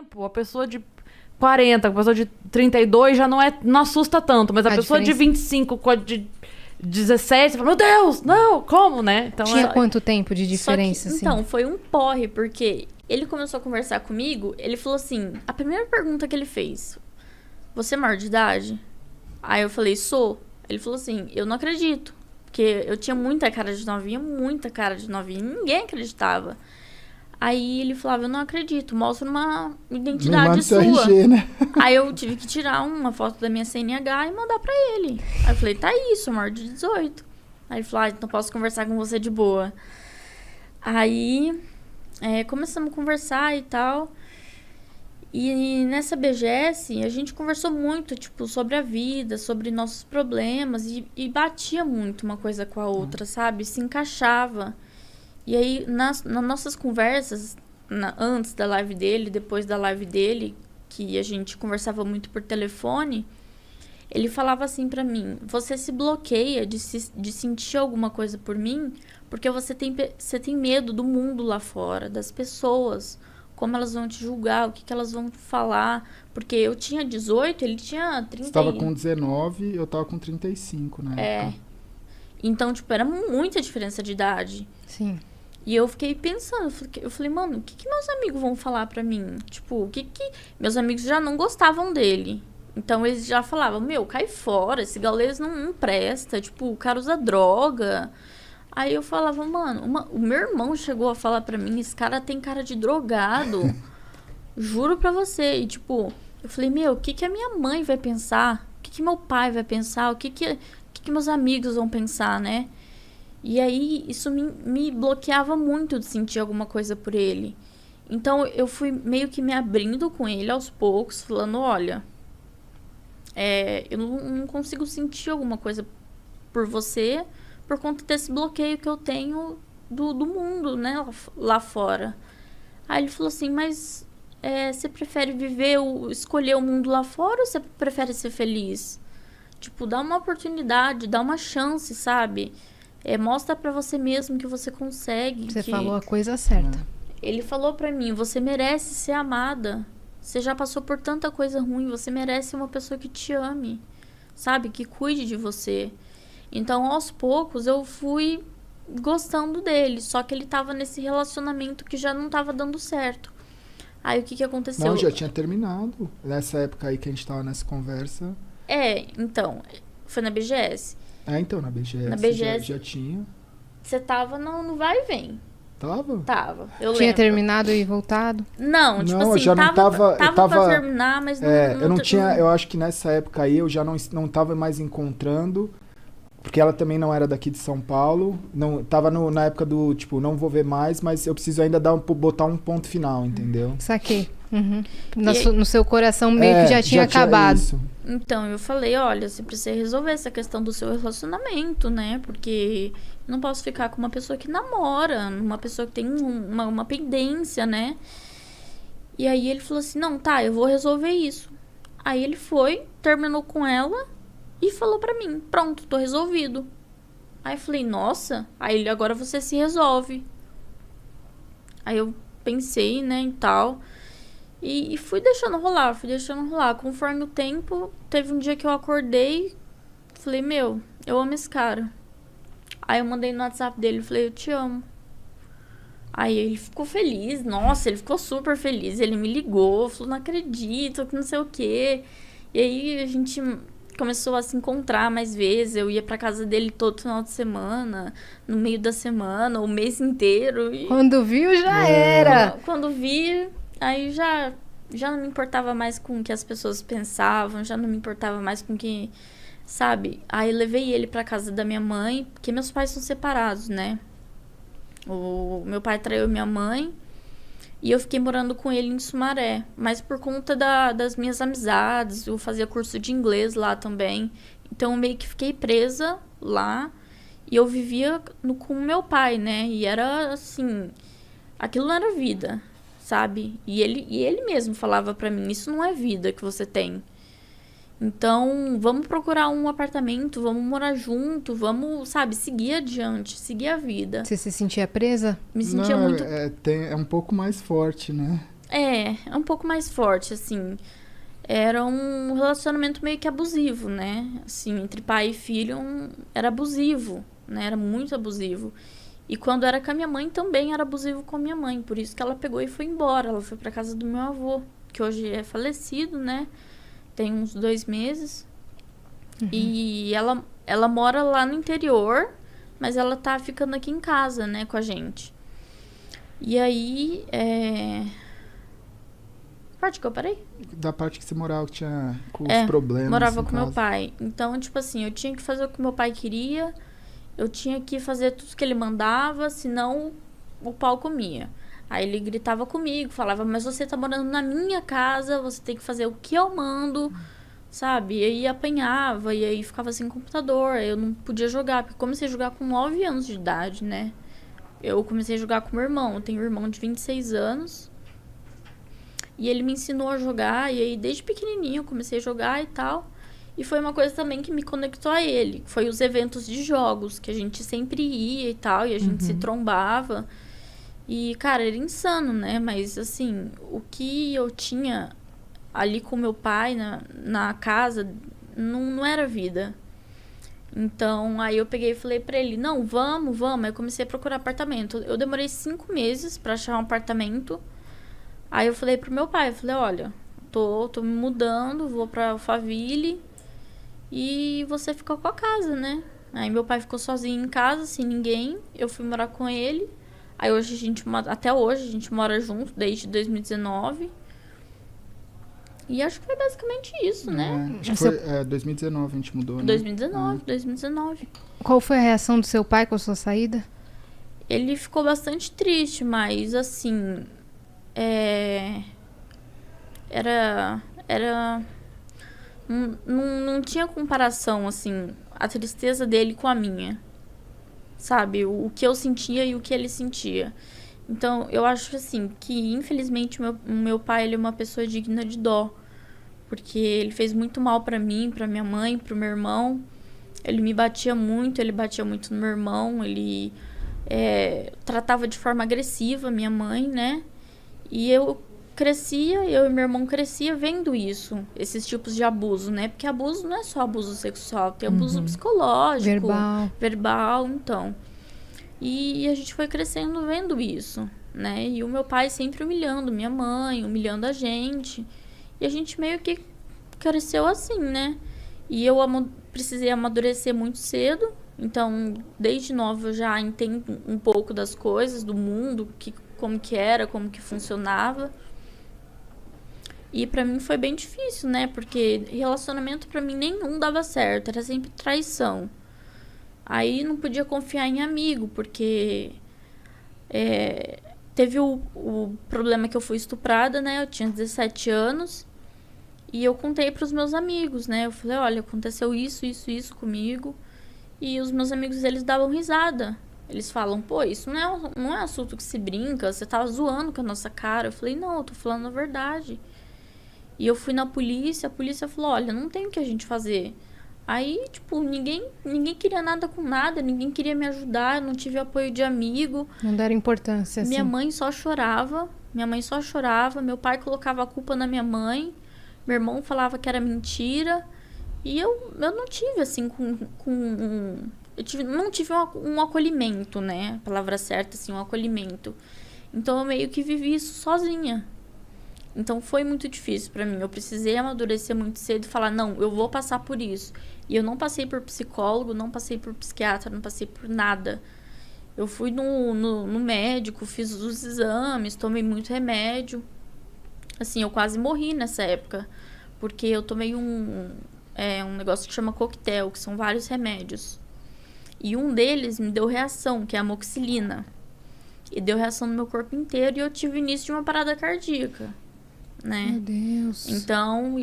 tempo, a pessoa de 40, a pessoa de 32 já não assusta tanto, mas a pessoa de 25 com a de 17, você fala, meu Deus, não, como, né? Então, Tinha quanto tempo de diferença, assim? Então, foi um porre, porque ele começou a conversar comigo, ele falou assim, a primeira pergunta que ele fez, você é maior de idade? Aí eu falei, sou. Ele falou assim, eu não acredito, porque eu tinha muita cara de novinha, ninguém acreditava. Aí ele falava, eu não acredito, mostra uma identidade sua. RG, né? Aí eu tive que tirar uma foto da minha CNH e mandar pra ele. Aí eu falei, tá isso, maior de 18. Aí ele falou, então posso conversar com você de boa. Aí começamos a conversar e tal. E nessa BGS a gente conversou muito, tipo, sobre a vida, sobre nossos problemas. E batia muito uma coisa com a outra, sabe? Se encaixava. E aí, nas nossas conversas, antes da live dele, depois da live dele, que a gente conversava muito por telefone, ele falava assim pra mim, você se bloqueia de sentir alguma coisa por mim, porque você tem medo do mundo lá fora, das pessoas, como elas vão te julgar, o que elas vão falar, porque eu tinha 18, ele tinha 30. Você tava com 19, eu tava com 35, né? Então, tipo, era muita diferença de idade. Sim. E eu fiquei pensando, eu falei, mano, o que meus amigos vão falar pra mim? Tipo, o que meus amigos já não gostavam dele. Então eles já falavam, meu, cai fora, esse gaulês não presta, tipo, o cara usa droga. Aí eu falava, mano, o meu irmão chegou a falar pra mim, esse cara tem cara de drogado. Juro pra você. E tipo, eu falei, meu, o que a minha mãe vai pensar? O que meu pai vai pensar? O que meus amigos vão pensar, né? E aí, isso me bloqueava muito de sentir alguma coisa por ele. Então, eu fui meio que me abrindo com ele aos poucos, falando, olha, eu não consigo sentir alguma coisa por você por conta desse bloqueio que eu tenho do mundo, né, lá fora. Aí ele falou assim, mas você prefere escolher o mundo lá fora ou você prefere ser feliz? Tipo, dá uma oportunidade, dá uma chance, sabe? Mostra pra você mesmo que você consegue. Você falou a coisa certa. Ele falou pra mim, você merece ser amada. Você já passou por tanta coisa ruim, você merece uma pessoa que te ame, sabe? Que cuide de você. Então, aos poucos, eu fui gostando dele. Só que ele tava nesse relacionamento que já não tava dando certo. Aí, o que aconteceu? Não, já tinha terminado. Nessa época aí que a gente tava nessa conversa. Então, foi na BGS. Então, na BGS. Na BGS já tinha. Você tava no vai e vem. Tava? Eu tinha lembro. terminado e voltado? Não, tipo não, assim, eu já não tava pra terminar, mas não... eu não tinha... Eu acho que nessa época aí eu já não tava mais encontrando, porque ela também não era daqui de São Paulo. Não, tava na época do, tipo, não vou ver mais, mas eu preciso ainda botar um ponto final, entendeu? Saquei. Uhum. No seu coração meio que já tinha acabado. Isso. Então, eu falei, olha, você precisa resolver essa questão do seu relacionamento, né? Porque eu não posso ficar com uma pessoa que namora, uma pessoa que tem uma pendência, né? E aí ele falou assim, não, tá, eu vou resolver isso. Aí ele foi, terminou com ela e falou pra mim, pronto, tô resolvido. Aí eu falei, nossa, aí agora você se resolve. Aí eu pensei, né, e tal... E fui deixando rolar. Conforme o tempo, teve um dia que eu acordei, falei, meu, eu amo esse cara. Aí eu mandei no WhatsApp dele, falei, eu te amo. Aí ele ficou feliz, nossa, ele ficou super feliz. Ele me ligou, falou, não acredito, que não sei o quê. E aí a gente começou a se encontrar mais vezes. Eu ia pra casa dele todo final de semana, no meio da semana, o mês inteiro. E... Quando viu, já era. Quando vi... Aí já não me importava mais com o que as pessoas pensavam, já não me importava mais com o que, sabe? Aí levei ele pra casa da minha mãe, porque meus pais são separados, né? O meu pai traiu minha mãe e eu fiquei morando com ele em Sumaré. Mas por conta das minhas amizades, eu fazia curso de inglês lá também. Então eu meio que fiquei presa lá e eu vivia com o meu pai, né? E era assim, aquilo não era vida. Sabe? E ele mesmo falava pra mim, isso não é vida que você tem. Então, vamos procurar um apartamento, vamos morar junto, vamos, sabe, seguir adiante, seguir a vida. Você se sentia presa? Me sentia não, muito... É um pouco mais forte, né? É um pouco mais forte, assim. Era um relacionamento meio que abusivo, né? Assim, entre pai e filho, era abusivo, né? Era muito abusivo. E quando era com a minha mãe, também era abusivo com a minha mãe. Por isso que ela pegou e foi embora. Ela foi pra casa do meu avô, que hoje é falecido, né? Tem uns 2 meses. E ela mora lá no interior, mas ela tá ficando aqui em casa, né, com a gente. E aí, parte que eu parei? Da parte que você morava, que tinha com os problemas. Morava com meu pai. Então, tipo assim, eu tinha que fazer o que meu pai queria, eu tinha que fazer tudo que ele mandava, senão o pau comia. Aí ele gritava comigo, falava, mas você tá morando na minha casa, você tem que fazer o que eu mando, sabe? E aí apanhava, e aí ficava sem computador, eu não podia jogar, porque eu comecei a jogar com 9 anos de idade, né? Eu comecei a jogar com meu irmão, eu tenho um irmão de 26 anos, e ele me ensinou a jogar, e aí desde pequenininho eu comecei a jogar e tal. E foi uma coisa também que me conectou a ele, foi os eventos de jogos, que a gente sempre ia e tal, e a gente se trombava. E, cara, era insano, né? Mas, assim, o que eu tinha ali com meu pai na casa não era vida. Então, aí eu peguei e falei pra ele, não, vamos. Aí eu comecei a procurar apartamento. Eu demorei 5 meses pra achar um apartamento. Aí eu falei pro meu pai, eu falei, olha, tô me mudando, vou pra Alphaville e você ficou com a casa, né? Aí meu pai ficou sozinho em casa, sem ninguém. Eu fui morar com ele. Aí hoje até hoje a gente mora junto, desde 2019. E acho que foi basicamente isso, né? Acho que foi 2019 a gente mudou, né? 2019. Qual foi a reação do seu pai com a sua saída? Ele ficou bastante triste, mas assim... Não tinha comparação, assim, a tristeza dele com a minha. Sabe? O que eu sentia e o que ele sentia. Então, eu acho, assim, que infelizmente o meu pai, ele é uma pessoa digna de dó. Porque ele fez muito mal pra mim, pra minha mãe, pro meu irmão. Ele me batia muito, ele batia muito no meu irmão. Ele tratava de forma agressiva minha mãe, né? E eu e meu irmão crescia vendo isso, esses tipos de abuso, né? Porque abuso não é só abuso sexual, tem abuso psicológico, verbal, então. E a gente foi crescendo vendo isso, né? E o meu pai sempre humilhando minha mãe, humilhando a gente. E a gente meio que cresceu assim, né? E eu precisei amadurecer muito cedo. Então, desde nova eu já entendo um pouco das coisas, do mundo, como que era, como que funcionava. E pra mim foi bem difícil, né? Porque relacionamento pra mim nenhum dava certo, era sempre traição. Aí não podia confiar em amigo, porque teve o problema que eu fui estuprada, né? Eu tinha 17 anos e eu contei pros meus amigos, né? Eu falei, olha, aconteceu isso comigo. E os meus amigos, eles davam risada. Eles falam, pô, isso não é assunto que se brinca, você tava zoando com a nossa cara. Eu falei, não, eu tô falando a verdade. E eu fui na polícia, a polícia falou, olha, não tem o que a gente fazer. Aí, tipo, ninguém queria nada com nada, ninguém queria me ajudar, eu não tive apoio de amigo. Não deram importância, assim. Minha mãe só chorava, meu pai colocava a culpa na minha mãe, meu irmão falava que era mentira. E eu não tive, assim, não tive um acolhimento, né? A palavra certa, assim, um acolhimento. Então, eu meio que vivi isso sozinha. Então, foi muito difícil pra mim. Eu precisei amadurecer muito cedo e falar, não, eu vou passar por isso. E eu não passei por psicólogo, não passei por psiquiatra, não passei por nada. Eu fui no médico, fiz os exames, tomei muito remédio. Assim, eu quase morri nessa época. Porque eu tomei um negócio que chama coquetel, que são vários remédios. E um deles me deu reação, que é a amoxicilina. E deu reação no meu corpo inteiro e eu tive início de uma parada cardíaca, né? Meu Deus. Então,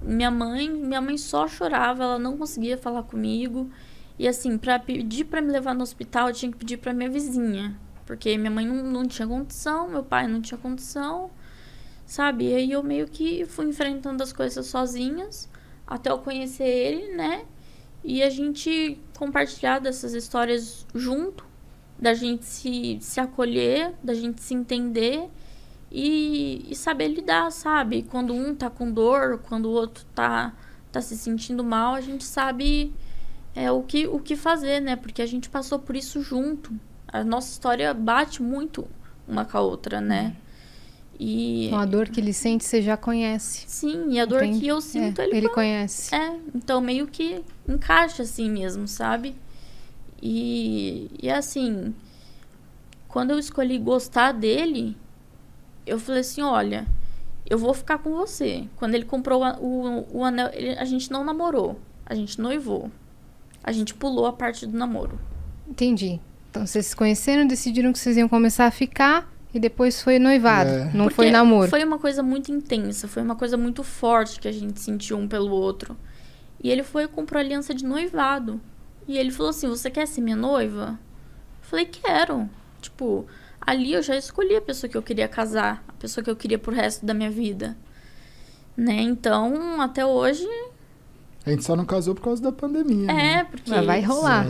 minha mãe só chorava, ela não conseguia falar comigo. E assim, pra pedir pra me levar no hospital, eu tinha que pedir pra minha vizinha. Porque minha mãe não tinha condição, meu pai não tinha condição, sabe? E aí eu meio que fui enfrentando as coisas sozinhas, até eu conhecer ele, né? E a gente compartilhar dessas histórias junto, da gente se acolher, da gente se entender e saber lidar, sabe? Quando um tá com dor, quando o outro tá se sentindo mal, a gente sabe o que fazer, né? Porque a gente passou por isso junto. A nossa história bate muito uma com a outra, né? E a dor que ele sente, você já conhece. Sim, e a dor que eu sinto, ele conhece. Então meio que encaixa assim mesmo, sabe? E assim, quando eu escolhi gostar dele, eu falei assim, olha, eu vou ficar com você. Quando ele comprou o anel, a gente não namorou, a gente noivou. A gente pulou a parte do namoro. Entendi. Então vocês se conheceram, decidiram que vocês iam começar a ficar e depois foi noivado, não Porque foi namoro. Foi uma coisa muito intensa, foi uma coisa muito forte que a gente sentiu um pelo outro. E ele foi e comprou aliança de noivado. E ele falou assim, você quer ser minha noiva? Eu falei, quero. Tipo, ali eu já escolhi a pessoa que eu queria casar, a pessoa que eu queria pro resto da minha vida. Né? Então, até hoje... A gente só não casou por causa da pandemia, né? Porque... Mas vai rolar.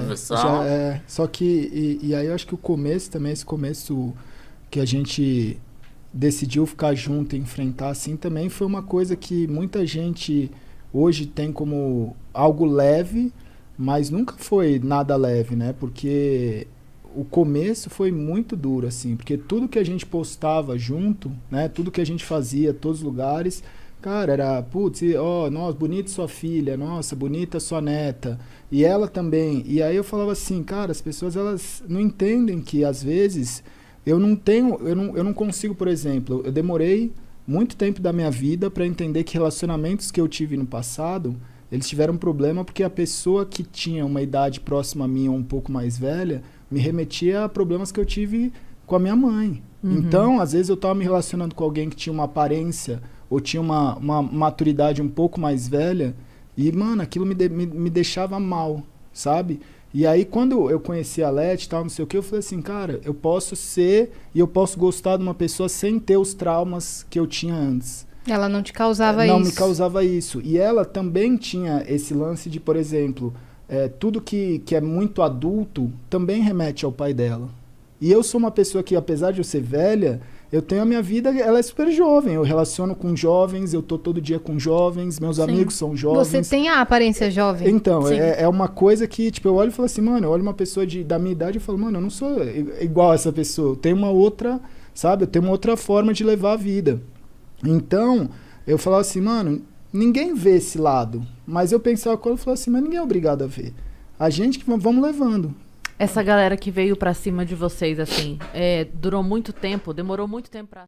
Só que... E aí eu acho que o começo também, esse começo que a gente decidiu ficar junto e enfrentar, assim, também foi uma coisa que muita gente hoje tem como algo leve, mas nunca foi nada leve, né? Porque o começo foi muito duro, assim, porque tudo que a gente postava junto, né? Tudo que a gente fazia, todos os lugares, cara, era, putz, nossa, bonita sua filha, nossa, bonita sua neta, e ela também. E aí eu falava assim, cara, as pessoas, elas não entendem que, às vezes, eu não consigo, por exemplo, eu demorei muito tempo da minha vida para entender que relacionamentos que eu tive no passado, eles tiveram problema porque a pessoa que tinha uma idade próxima a mim ou um pouco mais velha, me remetia a problemas que eu tive com a minha mãe. Então, às vezes eu estava me relacionando com alguém que tinha uma aparência ou tinha uma maturidade um pouco mais velha e, mano, aquilo me deixava mal, sabe? E aí, quando eu conheci a Leti e tal, não sei o que, eu falei assim, cara, eu posso ser e eu posso gostar de uma pessoa sem ter os traumas que eu tinha antes. Ela não te causava isso? Não me causava isso. E ela também tinha esse lance de, por exemplo, tudo que é muito adulto também remete ao pai dela. E eu sou uma pessoa que, apesar de eu ser velha, eu tenho a minha vida, ela é super jovem. Eu relaciono com jovens, eu tô todo dia com jovens, meus amigos são jovens. Você tem a aparência jovem. Então, é uma coisa que, tipo, eu olho e falo assim, mano, eu olho uma pessoa da minha idade e falo, mano, eu não sou igual a essa pessoa. Eu tenho uma outra, sabe? Eu tenho uma outra forma de levar a vida. Então, eu falava assim, mano, ninguém vê esse lado. Mas eu pensava quando eu falava assim, mas ninguém é obrigado a ver. A gente que vamos levando. Essa galera que veio pra cima de vocês, assim, demorou muito tempo pra...